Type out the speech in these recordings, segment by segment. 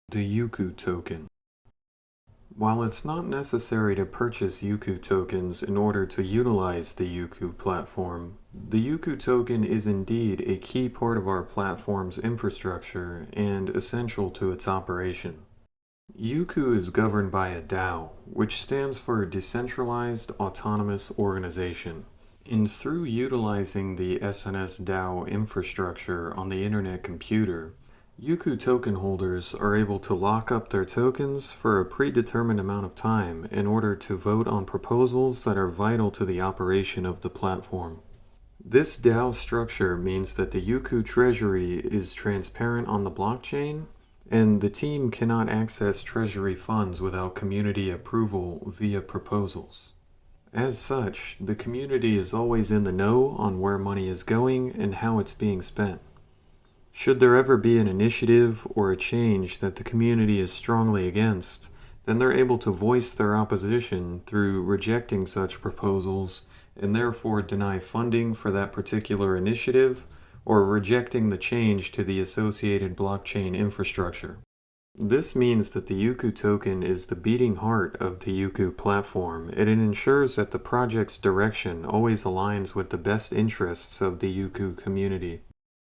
The Yuku Token. While it's not necessary to purchase Yuku tokens in order to utilize the Yuku platform, the Yuku token is indeed a key part of our platform's infrastructure and essential to its operation. Yuku is governed by a DAO, which stands for Decentralized Autonomous Organization. And through utilizing the SNS DAO infrastructure on the Internet computer, Yuku token holders are able to lock up their tokens for a predetermined amount of time in order to vote on proposals that are vital to the operation of the platform. This DAO structure means that the Yuku treasury is transparent on the blockchain, and the team cannot access treasury funds without community approval via proposals. As such, the community is always in the know on where money is going and how it's being spent. Should there ever be an initiative or a change that the community is strongly against, then they're able to voice their opposition through rejecting such proposals and therefore deny funding for that particular initiative or rejecting the change to the associated blockchain infrastructure. This means that the Yuku token is the beating heart of the Yuku platform, and it ensures that the project's direction always aligns with the best interests of the Yuku community.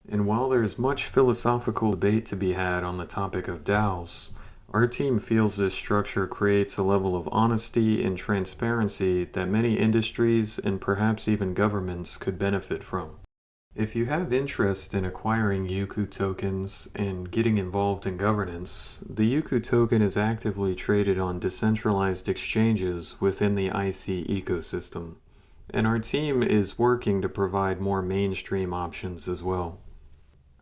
And while there's much philosophical debate to be had on the topic of DAOs, our team feels this structure creates a level of honesty and transparency that many industries and perhaps even governments could benefit from. If you have interest in acquiring Yuku tokens and getting involved in governance, the Yuku token is actively traded on decentralized exchanges within the IC ecosystem, and our team is working to provide more mainstream options as well.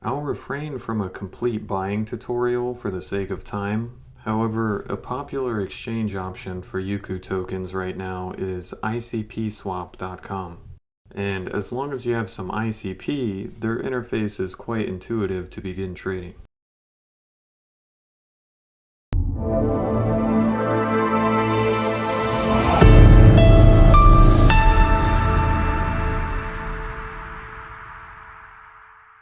I'll refrain from a complete buying tutorial for the sake of time. However, a popular exchange option for Yuku tokens right now is icpswap.com. And as long as you have some ICP, their interface is quite intuitive to begin trading.